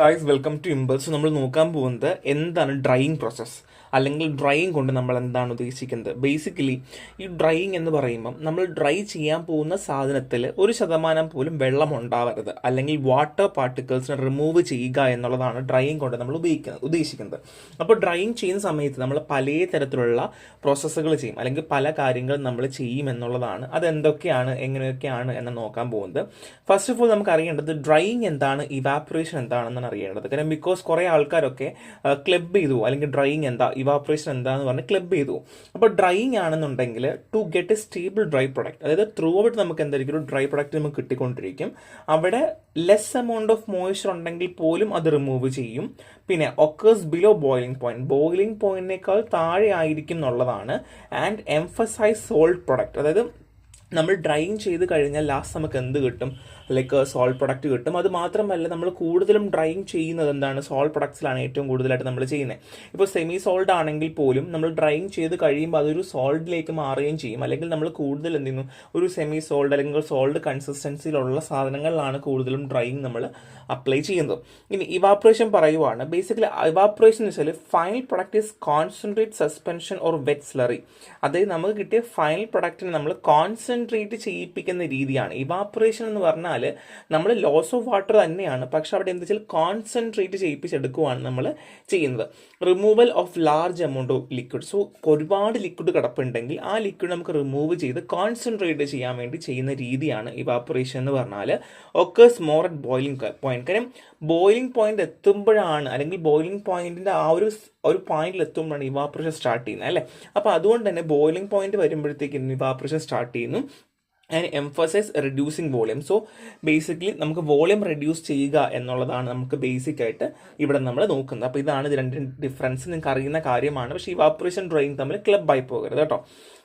Guys welcome to impulse. നമ്മൾ നോക്കാൻ പോകുന്നത് എന്താണ് ഡ്രൈയിങ് പ്രോസസ്സ് അല്ലെങ്കിൽ ഡ്രൈയിങ് കൊണ്ട് നമ്മൾ എന്താണ് ഉദ്ദേശിക്കുന്നത്. ബേസിക്കലി ഈ ഡ്രൈയിങ് എന്ന് പറയുമ്പം നമ്മൾ ഡ്രൈ ചെയ്യാൻ പോകുന്ന സാധനത്തിൽ 1% പോലും വെള്ളം ഉണ്ടാവരുത്, അല്ലെങ്കിൽ വാട്ടർ പാർട്ടിക്കിൾസിനെ റിമൂവ് ചെയ്യുക എന്നുള്ളതാണ് ഡ്രൈയിങ് കൊണ്ട് നമ്മൾ ഉദ്ദേശിക്കുന്നത്. അപ്പോൾ ഡ്രൈയിങ് ചെയ്യുന്ന സമയത്ത് നമ്മൾ പല തരത്തിലുള്ള പ്രോസസ്സുകൾ ചെയ്യും, അല്ലെങ്കിൽ പല കാര്യങ്ങൾ നമ്മൾ ചെയ്യും എന്നുള്ളതാണ്. അതെന്തൊക്കെയാണ്, എങ്ങനെയൊക്കെയാണ് എന്ന് നോക്കാൻ പോകുന്നത്. ഫസ്റ്റ് ഓഫ് ഓൾ നമുക്ക് അറിയേണ്ടത് ഡ്രൈയിങ് എന്താണ്, ഇവാപറേഷൻ എന്താണെന്നാണ് അറിയേണ്ടത്. കാരണം ബിക്കോസ് കുറേ ആൾക്കാരൊക്കെ ക്ലബ് ചെയ്തു, അല്ലെങ്കിൽ ഡ്രൈയിങ് എന്താ, ഇവാപറേഷൻ എന്താന്ന് പറഞ്ഞ് ക്ലബ് ചെയ്തു. അപ്പോൾ ഡ്രൈയിങ് ആണെന്നുണ്ടെങ്കിൽ to get a stable dry product, അതായത് ത്രൂ ഔട്ട് നമുക്ക് എന്തായിരിക്കും ഒരു ഡ്രൈ പ്രൊഡക്റ്റ് നമുക്ക് കിട്ടിക്കൊണ്ടിരിക്കും. അവിടെ ലെസ് എമൗണ്ട് ഓഫ് മോയ്സ്ചർ ഉണ്ടെങ്കിൽ പോലും അത് റിമൂവ് ചെയ്യും. പിന്നെ ഒക്കേഴ്സ് ബിലോ ബോയിലിംഗ് പോയിന്റിനേക്കാൾ താഴെ ആയിരിക്കും എന്നുള്ളതാണ്. ആൻഡ് എംഫസൈസ് സോൾട്ട് പ്രൊഡക്റ്റ്, അതായത് നമ്മൾ ഡ്രൈയിങ് ചെയ്ത് കഴിഞ്ഞാൽ ലാസ്റ്റ് നമുക്ക് എന്ത് കിട്ടും, ലൈക്ക് സോൾട്ട് പ്രൊഡക്റ്റ് കിട്ടും. അത് മാത്രമല്ല നമ്മൾ കൂടുതലും ഡ്രൈയിങ് ചെയ്യുന്നത് എന്താണ്, സോൾട്ട് പ്രൊഡക്ട്സിലാണ് ഏറ്റവും കൂടുതലായിട്ട് നമ്മൾ ചെയ്യുന്നത്. ഇപ്പോൾ സെമി സോൾട്ട് ആണെങ്കിൽ പോലും നമ്മൾ ഡ്രൈയിങ് ചെയ്ത് കഴിയുമ്പോൾ അതൊരു സോൾട്ടിലേക്ക് മാറുകയും ചെയ്യും. അല്ലെങ്കിൽ നമ്മൾ കൂടുതൽ എന്ത് ചെയ്യുന്നു, ഒരു സെമി സോൾട്ട് അല്ലെങ്കിൽ സോൾട്ട് കൺസിസ്റ്റൻസിയിലുള്ള സാധനങ്ങളിലാണ് കൂടുതലും ഡ്രൈയിങ് നമ്മൾ അപ്ലൈ ചെയ്യുന്നത്. ഇനി ഇവാപറേഷൻ പറയുവാണ്. ബേസിക്കലി ഇവാപറേഷൻ എന്ന് വെച്ചാൽ final product is concentrate suspension or wet slurry. അതായത് നമുക്ക് കിട്ടിയ ഫൈനൽ പ്രൊഡക്റ്റിനെ നമ്മൾ കോൺസെൻട്രേറ്റ് ചെയ്യിപ്പിക്കുന്ന രീതിയാണ്. ഇവാപറേഷൻ എന്ന് പറഞ്ഞാൽ നമ്മൾ ലോസ് ഓഫ് വാട്ടർ തന്നെയാണ്, പക്ഷെ അവിടെ എന്താ വെച്ചാൽ കോൺസെൻട്രേറ്റ് ചെയ്യിപ്പിച്ചെടുക്കുകയാണ് നമ്മൾ ചെയ്യുന്നത്. Removal of large amount of liquid. So ഒരുപാട് ലിക്വിഡ് കിടപ്പുണ്ടെങ്കിൽ ആ ലിക്വിഡ് നമുക്ക് റിമൂവ് ചെയ്ത് കോൺസെൻട്രേറ്റ് ചെയ്യാൻ വേണ്ടി ചെയ്യുന്ന രീതിയാണ് ഇവാപറേഷൻ എന്ന് പറഞ്ഞാൽ. Occurs more at boiling point. കാര്യം ബോയിലിംഗ് പോയിന്റ് എത്തുമ്പോഴാണ്, അല്ലെങ്കിൽ ബോയിലിംഗ് പോയിന്റിന്റെ ആ ഒരു പോയിന്റിൽ എത്തുമ്പോഴാണ് ഇവാപറേഷൻ സ്റ്റാർട്ട് ചെയ്യുന്നത്, അല്ലേ. അപ്പോൾ അതുകൊണ്ട് തന്നെ ബോയിലിംഗ് പോയിന്റ് വരുമ്പോഴത്തേക്കും ഇവാപറേഷൻ സ്റ്റാർട്ട് ചെയ്യുന്നു. And emphasize reducing volume. So basically നമുക്ക് വോളിയം റെഡ്യൂസ് ചെയ്യുക എന്നുള്ളതാണ് നമുക്ക് ബേസിക് ആയിട്ട് ഇവിടെ നമ്മൾ നോക്കുന്നത്. അപ്പോൾ ഇതാണ് ഇത് രണ്ടിനും ഡിഫറൻസ്. നിങ്ങൾക്ക് അറിയുന്ന കാര്യമാണ്, പക്ഷേ ഇവാപറേഷൻ ഡ്രൈയിങ് തമ്മിൽ ക്ലബായി പോകരുത് കേട്ടോ.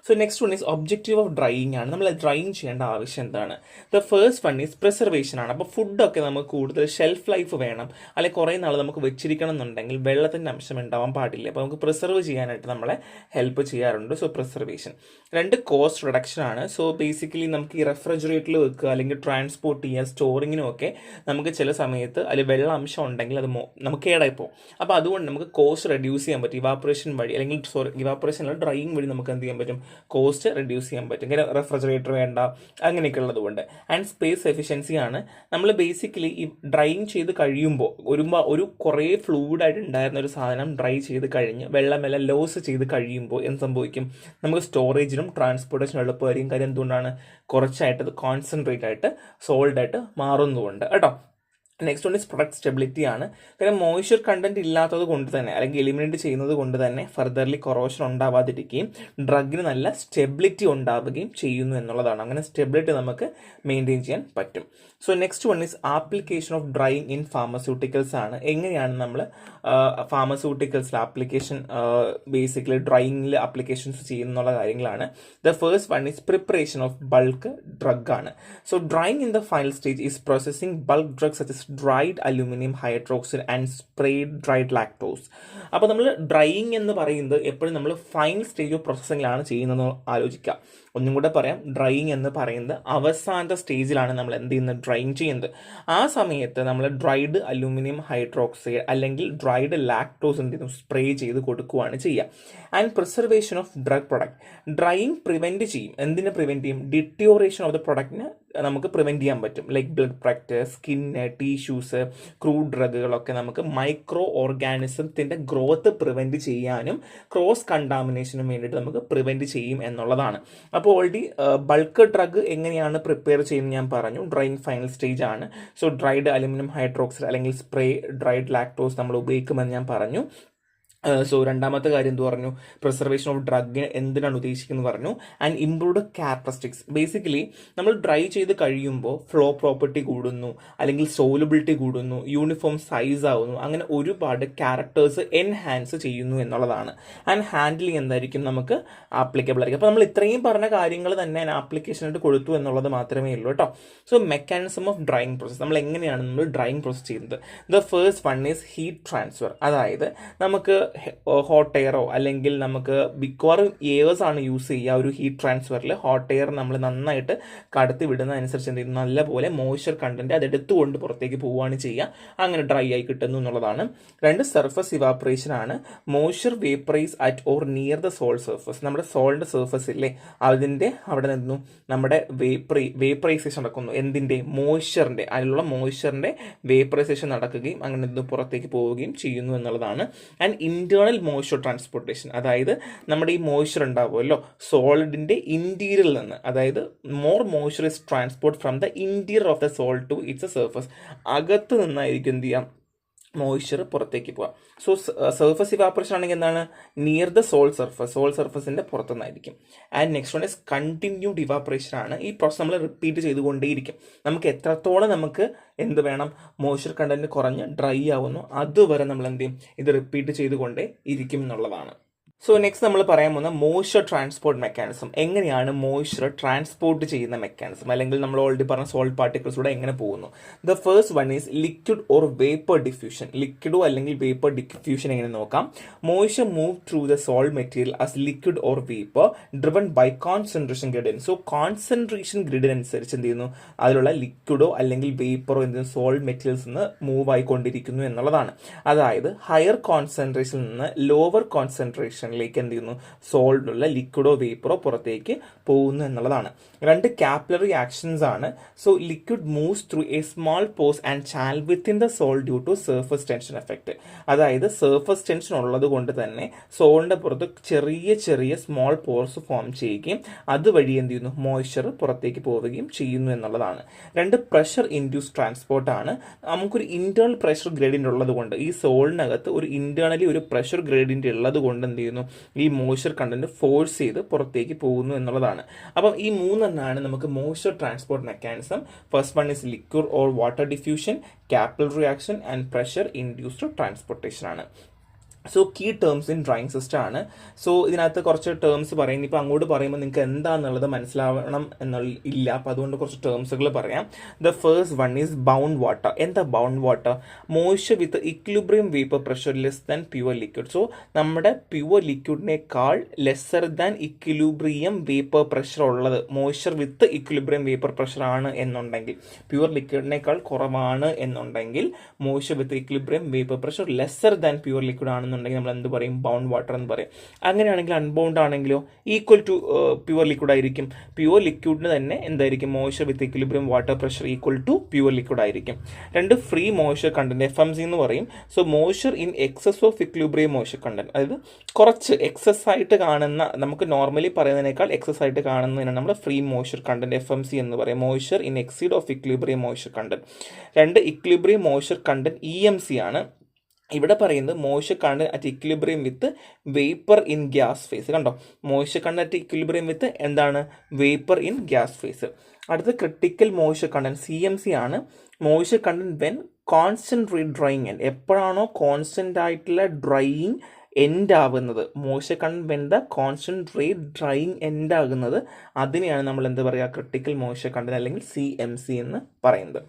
So next one is objective of drying ആണ്. നമ്മൾ ഡ്രൈയിങ് ചെയ്യേണ്ട ആവശ്യം എന്താണ്? The first one is preservation ആണ്. അപ്പോൾ ഫുഡൊക്കെ നമുക്ക് കൂടുതൽ ഷെൽഫ് ലൈഫ് വേണം, അല്ലെങ്കിൽ കുറേ നാൾ നമുക്ക് വെച്ചിരിക്കണം എന്നുണ്ടെങ്കിൽ വെള്ളത്തിൻ്റെ അംശം ഉണ്ടാവാൻ പാടില്ല. അപ്പോൾ നമുക്ക് പ്രിസർവ് ചെയ്യാനായിട്ട് നമ്മളെ ഹെൽപ്പ് ചെയ്യാറുണ്ട്. So preservation. രണ്ട്, കോസ്റ്റ് റിഡക്ഷൻ ആണ്. സോ ബേസിക്കലി നമുക്ക് ഈ റെഫ്രിജറേറ്ററിൽ വെക്കുക, അല്ലെങ്കിൽ ട്രാൻസ്പോർട്ട് ചെയ്യുക, സ്റ്റോറിങ്ങിനും ഒക്കെ നമുക്ക് ചില സമയത്ത് അതിൽ വെള്ളം അംശം ഉണ്ടെങ്കിൽ അത് നമുക്ക് കേടായി പോകും. അപ്പോൾ അതുകൊണ്ട് നമുക്ക് കോസ്റ്റ് റെഡ്യൂസ് ചെയ്യാൻ പറ്റും ഇവാപറേഷൻ വഴി, അല്ലെങ്കിൽ ഇവാപറേഷൻ ഡ്രൈയിങ് വഴി നമുക്ക് എന്ത് ചെയ്യാൻ പറ്റും, കോസ്റ്റ് റെഡ്യൂസ് ചെയ്യാൻ പറ്റും. ഇങ്ങനെ റെഫ്രിജറേറ്റർ വേണ്ട, അങ്ങനെയൊക്കെ ഉള്ളതുകൊണ്ട്. ആൻഡ് സ്പേസ് എഫിഷ്യൻസി ആണ്. നമ്മൾ ബേസിക്കലി ഈ ഡ്രൈയിങ് ചെയ്ത് കഴിയുമ്പോൾ ഒരു കുറേ ഫ്ലൂയിഡായിട്ട് ഉണ്ടായിരുന്ന ഒരു സാധനം ഡ്രൈ ചെയ്ത് കഴിഞ്ഞ് വെള്ളമെല്ലാം ലോസ് ചെയ്ത് കഴിയുമ്പോൾ എന്ത് സംഭവിക്കും, നമുക്ക് സ്റ്റോറേജിനും ട്രാൻസ്പോർട്ടേഷനും എളുപ്പമായിരിക്കും. കാര്യം എന്തുകൊണ്ടാണ്, കുറച്ചായിട്ട് അത് കോൺസെൻട്രേറ്റ് ആയിട്ട് സോൾഡായിട്ട് മാറുന്നതുകൊണ്ട് കേട്ടോ. Next one is product stability ആണ്. കാരണം മോയ്സ്ചർ കണ്ടന്റ് ഇല്ലാത്തത് കൊണ്ട് തന്നെ, അല്ലെങ്കിൽ എലിമിനേറ്റ് ചെയ്യുന്നത് കൊണ്ട് തന്നെ ഫർദർലി കൊറോഷൻ ഉണ്ടാവാതിരിക്കുകയും ഡ്രഗിന് നല്ല സ്റ്റെബിലിറ്റി ഉണ്ടാവുകയും ചെയ്യുന്നു എന്നുള്ളതാണ്. അങ്ങനെ സ്റ്റെബിലിറ്റി നമുക്ക് മെയിൻറ്റെയിൻ ചെയ്യാൻ പറ്റും. So next one is application of drying in pharmaceuticals ആണ്. എങ്ങനെയാണ് നമ്മൾ ഫാർമസ്യൂട്ടിക്കൽസിൽ ആപ്ലിക്കേഷൻ, ബേസിക്കലി ഡ്രൈയിങ്ങിൽ ആപ്ലിക്കേഷൻസ് ചെയ്യുന്നുള്ള കാര്യങ്ങളാണ്. The first one is preparation of bulk drug ആണ്. So drying in the final stage is processing bulk drug such as dried aluminium hydroxide and sprayed dried lactose. അപ്പോൾ നമ്മൾ ഡ്രൈയിങ് എന്ന് പറയുന്നത് എപ്പോഴും നമ്മൾ ഫൈനൽ സ്റ്റേജ് ഓഫ് പ്രോസസ്സിങ്ങിലാണ് ചെയ്യുന്നതെന്ന് ആലോചിക്കുക. ഒന്നും കൂടെ പറയാം, ഡ്രൈയിങ് എന്ന് പറയുന്നത് അവസാനത്തെ സ്റ്റേജിലാണ് നമ്മൾ എന്ത് ചെയ്യുന്നത്, ഡ്രൈയിങ് ചെയ്യുന്നത്. ആ സമയത്ത് നമ്മൾ ഡ്രൈഡ് അലൂമിനിയം ഹൈഡ്രോക്സൈഡ് അല്ലെങ്കിൽ ഡ്രൈഡ് ലാക്ടോസ് എന്ത് ചെയ്യുന്നു, സ്പ്രേ ചെയ്ത് കൊടുക്കുകയാണ് ചെയ്യുക. And preservation of drug product. Drying prevent ചെയ്യും. എന്തിനെ പ്രിവെൻറ്റ് ചെയ്യും, ഡിറ്റോറേഷൻ ഓഫ് ദ പ്രൊഡക്റ്റിനെ നമുക്ക് പ്രിവെൻറ്റ് ചെയ്യാൻ പറ്റും. Like blood product, skin, tissues, crude ഡ്രഗുകളൊക്കെ നമുക്ക് മൈക്രോ ഓർഗാനിസത്തിൻ്റെ ഗ്രോത്ത് പ്രിവെൻറ്റ് ചെയ്യാനും ക്രോസ് കണ്ടാമിനേഷനും വേണ്ടിയിട്ട് നമുക്ക് പ്രിവെൻറ്റ് ചെയ്യും എന്നുള്ളതാണ്. അപ്പോൾ ഓൾറെഡി ബൾക്ക് ഡ്രഗ് എങ്ങനെയാണ് പ്രിപ്പയർ ചെയ്യുന്നത് ഞാൻ പറഞ്ഞു, ഡ്രൈയിങ് ഫൈനൽ സ്റ്റേജ് ആണ്. സോ ഡ്രൈഡ് അലുമിനിയം ഹൈഡ്രോക്സൈഡ് അല്ലെങ്കിൽ സ്പ്രേ ഡ്രൈഡ് ലാക്ടോസ് നമ്മൾ ഉപയോഗിക്കുമെന്ന് ഞാൻ പറഞ്ഞു. സോ രണ്ടാമത്തെ കാര്യം എന്ത് പറഞ്ഞു, പ്രിസർവേഷൻ ഓഫ് ഡ്രഗ് എന്തിനാണ് ഉദ്ദേശിക്കുന്നത് പറഞ്ഞു. And improved characteristics. ബേസിക്കലി നമ്മൾ ഡ്രൈ ചെയ്ത് കഴിയുമ്പോൾ ഫ്ലോ പ്രോപ്പർട്ടി കൂടുന്നു, അല്ലെങ്കിൽ സോലബിലിറ്റി കൂടുന്നു, യൂണിഫോം സൈസ് ആവുന്നു, അങ്ങനെ ഒരുപാട് ക്യാരക്ടേഴ്സ് എൻഹാൻസ് ചെയ്യുന്നു എന്നുള്ളതാണ്. ആൻഡ് ഹാൻഡിലിംഗ് എന്തായിരിക്കും, നമുക്ക് ആപ്ലിക്കബിൾ ആയിരിക്കും. അപ്പോൾ നമ്മൾ ഇത്രയും പറഞ്ഞ കാര്യങ്ങൾ തന്നെ ആപ്ലിക്കേഷനായിട്ട് കൊടുത്തു എന്നുള്ളത് മാത്രമേ ഉള്ളൂ കേട്ടോ. So mechanism of drying process, നമ്മൾ എങ്ങനെയാണ് നമ്മൾ ഡ്രൈയിങ് പ്രോസസ് ചെയ്യുന്നത്. The first one is heat transfer. അതായത് നമുക്ക് ഹോട്ട് എയറോ അല്ലെങ്കിൽ നമുക്ക് മിക്കവാറും എയേഴ്സ് ആണ് യൂസ് ചെയ്യുക ഒരു ഹീറ്റ് ട്രാൻസ്ഫറിൽ. ഹോട്ട് എയർ നമ്മൾ നന്നായിട്ട് കടത്തി വിടുന്നതനുസരിച്ച് എന്ത് ചെയ്യും, നല്ലപോലെ മോയ്സ്ചർ കണ്ടന്റ് അത് എടുത്തുകൊണ്ട് പുറത്തേക്ക് പോവുകയാണ് ചെയ്യുക. അങ്ങനെ ഡ്രൈ ആയി കിട്ടുന്നു എന്നുള്ളതാണ്. 2 സർഫസ് ഇവാപ്പറേഷൻ ആണ്. Moisture vaporize at or near the solid surface. നമ്മുടെ സോളിന്റെ സർഫസ് ഇല്ലേ, അതിന്റെ അവിടെ നിന്നും നമ്മുടെ വേപ്പറൈസേഷൻ നടക്കുന്നു. എന്തിന്റെ? മോയ്സ്ചറിന്റെ. അതിലുള്ള മോയ്സ്ചറിന്റെ വേപ്പറൈസേഷൻ നടക്കുകയും അങ്ങനെ ഇത് പുറത്തേക്ക് പോവുകയും ചെയ്യുന്നു എന്നുള്ളതാണ്. ആൻഡ് ഇന്റേണൽ മോയ്സ്ചർ ട്രാൻസ്പോർട്ടേഷൻ, അതായത് നമ്മുടെ ഈ മോയ്സ്ചർ ഉണ്ടാവുമല്ലോ സോളിഡിന്റെ ഇന്റീരിയറിൽ നിന്ന്, അതായത് more moisture is transport from the interior of the solid to its surface. അകത്ത് നിന്നായിരിക്കും എന്ത് ചെയ്യാം, മോയ്സ്ചർ പുറത്തേക്ക് പോവാം. സോ സർഫസ് ഇവാപ്പറേഷൻ ആണെങ്കിൽ എന്താണ്, നിയർ ദ സോൾ സർഫസിന്റെ പുറത്തുനിന്നായിരിക്കും. And next one is continued evaporation ആണ്. ഈ പ്രോസസ് നമ്മൾ റിപ്പീറ്റ് ചെയ്തുകൊണ്ടേയിരിക്കും. നമുക്ക് എത്രത്തോളം നമുക്ക് എന്ത് വേണം, മോയ്സ്ചർ കണ്ടന്റ് കുറഞ്ഞ് ഡ്രൈ ആവുന്നു അതുവരെ നമ്മൾ എന്ത് ചെയ്യും, ഇത് റിപ്പീറ്റ് ചെയ്തുകൊണ്ടേ ഇരിക്കും എന്നുള്ളതാണ്. സോ നെക്സ്റ്റ് നമ്മൾ പറയാൻ പോകുന്ന മോയ്സ്ചർ ട്രാൻസ്പോർട്ട് മെക്കാനിസം. എങ്ങനെയാണ് മോയ്സ്ചർ ട്രാൻസ്പോർട്ട് ചെയ്യുന്ന മെക്കാനിസം, അല്ലെങ്കിൽ നമ്മൾ ഓൾറെഡി പറഞ്ഞ സോൾട്ട് പാർട്ടിക്കിൾസിലൂടെ എങ്ങനെ പോകുന്നു. The first one is liquid or vapour diffusion. ലിക്വിഡോ അല്ലെങ്കിൽ വേപ്പർ ഡിഫ്യൂഷൻ എങ്ങനെ നോക്കാം. Moisture move through the solid material as liquid or vapour driven by concentration gradient. So concentration gradient അനുസരിച്ച് എന്ത് ചെയ്യുന്നു, അതിലുള്ള ലിക്വിഡോ അല്ലെങ്കിൽ വേപ്പറോ എന്ത് ചെയ്യുന്നു, സോൾട്ട് മെറ്റീരിയൽസ് നിന്ന് മൂവ് ആയിക്കൊണ്ടിരിക്കുന്നു എന്നുള്ളതാണ്. അതായത് ഹയർ കോൺസെൻട്രേഷനിൽ നിന്ന് ലോവർ കോൺസെൻട്രേഷൻ ിലേക്ക് എന്ത് ചെയ്യുന്നു, സോൾഡിലുള്ള ലിക്വിഡോ വേപ്പറോ പുറത്തേക്ക് പോകുന്നു എന്നുള്ളതാണ്. 2 കാപ്പിലറി ആക്ഷൻസ് ആണ്. So liquid moves through a small pores and channel within the solid due to surface tension effect. അതായത് സർഫസ് ടെൻഷൻ ഉള്ളത് കൊണ്ട് തന്നെ സോളിന്റെ പുറത്ത് ചെറിയ ചെറിയ സ്മോൾ പോർസ് ഫോം ചെയ്യുകയും അതുവഴി എന്ത് ചെയ്യുന്നു, മോയ്സ്ചർ പുറത്തേക്ക് പോവുകയും ചെയ്യുന്നു എന്നുള്ളതാണ്. 2 പ്രഷർ ഇൻഡ്യൂസ് ട്രാൻസ്പോർട്ട് ആണ്. നമുക്കൊരു ഇന്റേണൽ പ്രഷർ ഗ്രേഡിയന്റ് ഉള്ളത് കൊണ്ട്, ഈ സോളിനകത്ത് ഒരു ഇന്റേണലി ഒരു പ്രഷർ ഗ്രേഡിയന്റ് ഉള്ളത് കൊണ്ട് എന്ത് ചെയ്യുന്നു, ഈ മോയ്സ്ചർ കണ്ടന്റ് ഫോഴ്സ് ചെയ്ത് പുറത്തേക്ക് പോകുന്നു എന്നുള്ളതാണ്. അപ്പം ഈ 3 നമുക്ക് moisture transport mechanism. First one is liquid or water diffusion, capillary action and pressure induced transportation ആണ്. So key terms in drying system ആണ്. സോ ഇതിനകത്ത് കുറച്ച് ടേംസ് പറയും. ഇപ്പോൾ അങ്ങോട്ട് പറയുമ്പോൾ നിങ്ങൾക്ക് എന്താണെന്നുള്ളത് മനസ്സിലാവണം ഇല്ല, അപ്പോൾ അതുകൊണ്ട് കുറച്ച് ടേംസുകൾ പറയാം. The first one is bound water. എന്താ bound water? Moisture with equilibrium vapour pressure less than pure liquid. So നമ്മുടെ പ്യുവർ ലിക്വിഡിനേക്കാൾ lesser than equilibrium vapour pressure ഉള്ളത്, moisture with equilibrium vapour pressure ആണ് എന്നുണ്ടെങ്കിൽ, പ്യുവർ ലിക്വിഡിനേക്കാൾ കുറവാണ് എന്നുണ്ടെങ്കിൽ, moisture with equilibrium vapour pressure lesser than pure liquid ആണ് ുണ്ടെങ്കിൽ നമ്മൾ എന്ത് പറയും, ബൗണ്ട് വാട്ടർ എന്ന് പറയും. അങ്ങനെയാണെങ്കിൽ അൺബൗണ്ട് ആണെങ്കിലോ ഈക്വൽ ടു പ്യുവർ ലിക്വിഡ് ആയിരിക്കും. പ്യുവർ ലിക്വിഡിന് തന്നെ എന്തായിരിക്കും, moisture with equilibrium water pressure equal to pure liquid ആയിരിക്കും. 2 ഫ്രീ മോയ്സ്ചർ കണ്ടന്റ്, FMC എന്ന് പറയും. So moisture in excess of equilibrium moisture content, അതായത് കുറച്ച് എക്സസ് ആയിട്ട് കാണുന്ന, നമുക്ക് നോർമലി പറയുന്നതിനേക്കാൾ എക്സസ് ആയിട്ട് കാണുന്നതിനാണ് നമ്മൾ ഫ്രീ മോയ്സ്ചർ കണ്ടന്റ് FMC എന്ന് പറയും. Moisture in exceed of equilibrium moisture content. 2 equilibrium moisture content EMC ആണ്. ഇവിടെ പറയുന്നത് moisture content at equilibrium with vapour in gas phase. കണ്ടോ, moisture content at equilibrium with എന്താണ്, വേപ്പർ ഇൻ ഗ്യാസ് ഫേസ്. അടുത്ത critical moisture content CMC ആണ്. Moisture content when constant drying end, എപ്പോഴാണോ constant ആയിട്ടുള്ള drying end ആവുന്നത്, moisture content when the constant rate drying end ആകുന്നത്, അതിനെയാണ് നമ്മൾ എന്ത് പറയുക, ക്രിട്ടിക്കൽ മോയ്സ്ചർ കണ്ടന്റ് അല്ലെങ്കിൽ CMC എന്ന് പറയുന്നത്.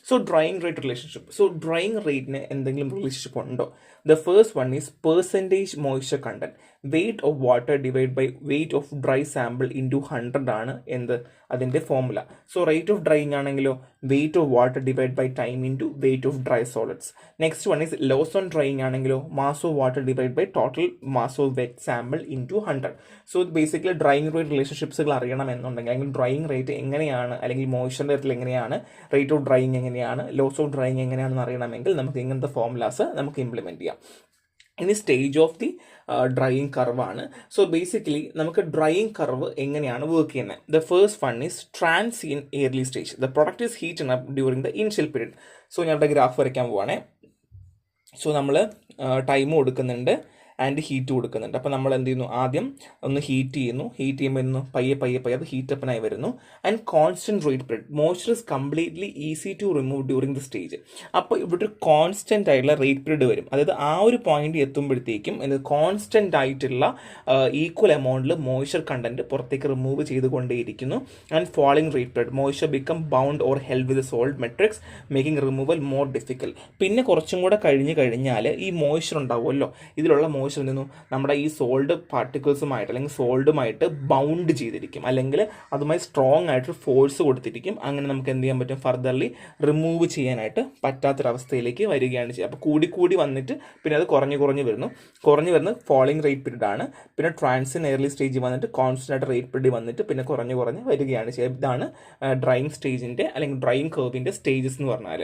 So drying rate relationship. So drying റേറ്റിന് എന്തെങ്കിലും റിലേഷൻഷിപ്പ് ഉണ്ടോ? The first one is percentage moisture content. Weight of water divide by weight of dry sample into 100 ആണ് എന്ത്, അതിൻ്റെ formula. So rate of drying ആണെങ്കിലോ weight of water divide by time into weight of dry solids. Next one is loss on drying ആണെങ്കിലോ mass of water divide by total mass of wet sample into 100. So basically drying rate റിലേഷൻഷിപ്സുകൾ അറിയണം എന്നുണ്ടെങ്കിൽ, അല്ലെങ്കിൽ drying rate എങ്ങനെയാണ്, അല്ലെങ്കിൽ മോയ്സ്ചറിൻ്റെ റേറ്റിൽ എങ്ങനെയാണ്, rate of drying എങ്ങനെയാണ്, ലോസ് ഓഫ് ഡ്രൈയിങ് എങ്ങനെയാണെന്ന് അറിയണമെങ്കിൽ നമുക്ക് ഇങ്ങനത്തെ ഫോർമുലാസ് നമുക്ക് ഇംപ്ലിമെൻറ്റ് ചെയ്യാം. ഇനി stage of the drying curve ആണ്. സോ ബേസിക്കലി നമുക്ക് ഡ്രൈയിങ് കർവ് എങ്ങനെയാണ് വർക്ക് ചെയ്യുന്നത്. The first one is transient early stage. The product is heated up during the initial period. So ഞാനിവിടെ ഗ്രാഫ് വരയ്ക്കാൻ പോവാണേ. സോ നമ്മൾ ടൈം കൊടുക്കുന്നുണ്ട് ആൻഡ് ഹീറ്റ് കൊടുക്കുന്നുണ്ട്. അപ്പോൾ നമ്മൾ എന്ത് ചെയ്യുന്നു, ആദ്യം ഒന്ന് ഹീറ്റ് ചെയ്യുന്നു. ഹീറ്റ് ചെയ്യുമ്പോൾ ഇന്ന് പയ്യെ അത് ഹീറ്റപ്പനായി വരുന്നു. And constant rate period. Moisture is completely easy to remove during the stage. അപ്പോൾ ഇവിടെ ഒരു കോൺസ്റ്റന്റ് ആയിട്ടുള്ള റേറ്റ് പീരീഡ് വരും. അതായത് ആ ഒരു പോയിന്റ് എത്തുമ്പോഴത്തേക്കും ഇത് കോൺസ്റ്റന്റ് ആയിട്ടുള്ള ഈക്വൽ എമൗണ്ടിൽ മോയ്സ്ചർ കണ്ടന്റ് പുറത്തേക്ക് റിമൂവ് ചെയ്തുകൊണ്ടേയിരിക്കുന്നു. And falling rate period. Moisture become bound or held with solid matrix making removal more difficult. പിന്നെ കുറച്ചും കൂടെ കഴിഞ്ഞാൽ ഈ മോയ്സ്ചർ ഉണ്ടാവുമല്ലോ, ഇതിലുള്ള മോയ്സ്ചർ എന്തെന്നു നമ്മുടെ ഈ സോൾഡ് പാർട്ടിക്കിൾസുമായിട്ട് അല്ലെങ്കിൽ സോൾഡുമായിട്ട് ബൗണ്ട് ചെയ്തിരിക്കും, അല്ലെങ്കിൽ അതുമായി സ്ട്രോങ് ആയിട്ട് ഫോഴ്സ് കൊടുത്തിരിക്കും. അങ്ങനെ നമുക്ക് എന്ത് ചെയ്യാൻ പറ്റും, ഫർദർലി റിമൂവ് ചെയ്യാനായിട്ട് പറ്റാത്തൊരവസ്ഥയിലേക്ക് വരികയാണ് ചെയ്യുക. അപ്പോൾ കൂടി വന്നിട്ട് പിന്നെ അത് കുറഞ്ഞു വരുന്നു ഫോളിംഗ് റേറ്റ് പീരീഡ് ആണ്. പിന്നെ ട്രാൻസിൻ എയർലി സ്റ്റേജ് വന്നിട്ട് കോൺസ്റ്റന്റ് ആയിട്ട് റേറ്റ് പീരീഡ് വന്നിട്ട് പിന്നെ കുറഞ്ഞു വരികയാണ് ചെയ്യുക. ഇതാണ് ഡ്രൈയിങ് സ്റ്റേജിൻ്റെ അല്ലെങ്കിൽ ഡ്രൈയിങ് കർവിൻ്റെ സ്റ്റേജസ് എന്ന് പറഞ്ഞാൽ.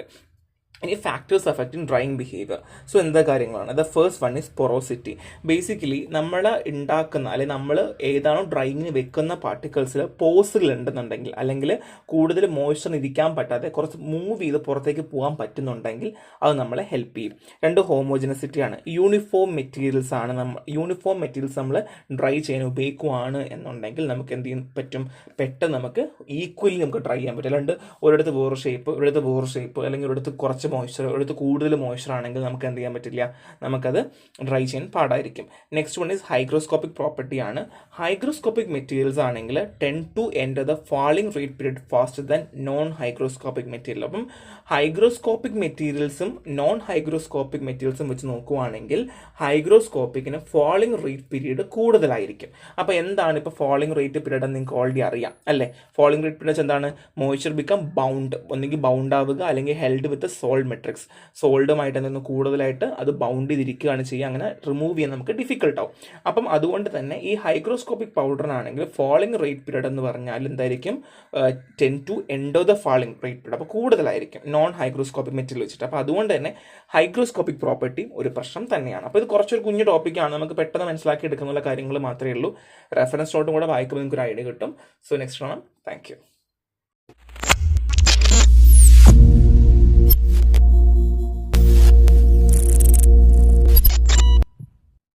ഇനി factors affecting drying behaviour. So എന്താ കാര്യങ്ങളാണ്? The first one is porosity. Basically നമ്മൾ ഉണ്ടാക്കുന്ന അല്ലെങ്കിൽ നമ്മൾ ഏതാണോ ഡ്രൈയിങ്ങിന് വെക്കുന്ന പാർട്ടിക്കിൾസിൽ പോസുകൾ ഉണ്ടെന്നുണ്ടെങ്കിൽ, അല്ലെങ്കിൽ കൂടുതൽ മോയ്സ്ചർ ഇരിക്കാൻ പറ്റാതെ കുറച്ച് മൂവ് ചെയ്ത് പുറത്തേക്ക് പോകാൻ പറ്റുന്നുണ്ടെങ്കിൽ അത് നമ്മളെ ഹെൽപ്പ് ചെയ്യും. രണ്ട്, ഹോമോജനസിറ്റിയാണ്. യൂണിഫോം മെറ്റീരിയൽസ് നമ്മൾ ഡ്രൈ ചെയ്യാൻ ഉപയോഗിക്കുവാണ് എന്നുണ്ടെങ്കിൽ നമുക്ക് എന്ത് ചെയ്യാൻ പറ്റും, പെട്ടെന്ന് നമുക്ക് ഈക്വലി നമുക്ക് ഡ്രൈ ചെയ്യാൻ പറ്റും. അല്ലാണ്ട് ഒരിടത്ത് വേറെ ഷേപ്പ് അല്ലെങ്കിൽ ഒരിടത്ത് കുറച്ച് മോയ്സ്ചർ, ഒരിടത്ത് കൂടുതൽ മോയ്സ്ചർ ആണെങ്കിൽ നമുക്ക് എന്ത് ചെയ്യാൻ പറ്റില്ല, നമുക്കത് ഡ്രൈ ചെയ്യാൻ പാടായിരിക്കും. Next one is hygroscopic property ആണ്. ഹൈഗ്രോസ്കോപ്പിക് മെറ്റീരിയൽസ് ആണെങ്കിൽ tend to enter the falling rate period faster than non hygroscopic material. അപ്പം ഹൈഗ്രോസ്കോപ്പിക് മെറ്റീരിയൽസും നോൺ ഹൈഗ്രോസ്കോപ്പിക് മെറ്റീരിയൽസും വെച്ച് നോക്കുവാണെങ്കിൽ ഹൈഗ്രോസ്കോപ്പിക്കിന് ഫാളിംഗ് റേറ്റ് പീരീഡ് കൂടുതലായിരിക്കും. അപ്പോൾ എന്താണ് ഇപ്പോൾ ഫാളിംഗ് റേറ്റ് പീരീഡ് എന്ന് നിങ്ങൾക്ക് ഓൾറെഡി അറിയാം അല്ലേ? ഫാളിംഗ് റേറ്റ് പീരീഡ് എന്താണ്? മോയ്സ്ചർ ബിക്കം ബൗണ്ട്, ഒന്നെങ്കിൽ ബൗണ്ട് ആവുക അല്ലെങ്കിൽ ഹെൽഡ് വിത്ത് സോൾഡ് മെട്രിക്സ്. സോൾഡുമായിട്ട് എന്തെന്ന് കൂടുതലായിട്ട് അത് ബൗണ്ട് ചെയ്തിരിക്കുകയാണ് ചെയ്യുക. അങ്ങനെ റിമൂവ് ചെയ്യാൻ നമുക്ക് ഡിഫിക്കൽട്ട് ആവും. അപ്പം അതുകൊണ്ട് തന്നെ ഈ ഹൈഗ്രോസ്കോപ്പിക് പൗഡറിനാണെങ്കിൽ ഫാളിംഗ് റേറ്റ് പീരീഡ് എന്ന് പറഞ്ഞാൽ എന്തായിരിക്കും, 10 to end of the falling rate period. അപ്പോൾ കൂടുതലായിരിക്കും നോൺ ഹൈഗ്രോസ്കോപ്പിക് മെറ്റീരിയൽ വെച്ചിട്ട്. അപ്പോൾ അതുകൊണ്ട് തന്നെ ഹൈഗ്രോസ്കോപ്പിക് പ്രോപ്പർട്ടി ഒരു പ്രശ്നം തന്നെയാണ്. അപ്പോൾ ഇത് കുറച്ചൊരു കുഞ്ഞു ടോപ്പിക്കാണ്, നമുക്ക് പെട്ടെന്ന് മനസ്സിലാക്കി എടുക്കുന്ന കാര്യങ്ങൾ മാത്രമേ ഉള്ളൂ. റെഫറൻസ് നോട്ടും കൂടെ വായിക്കുമ്പോൾ നിങ്ങൾക്ക് ഒരു ഐഡിയ കിട്ടും. സോ നെക്സ്റ്റ് കാണാം. Thank you.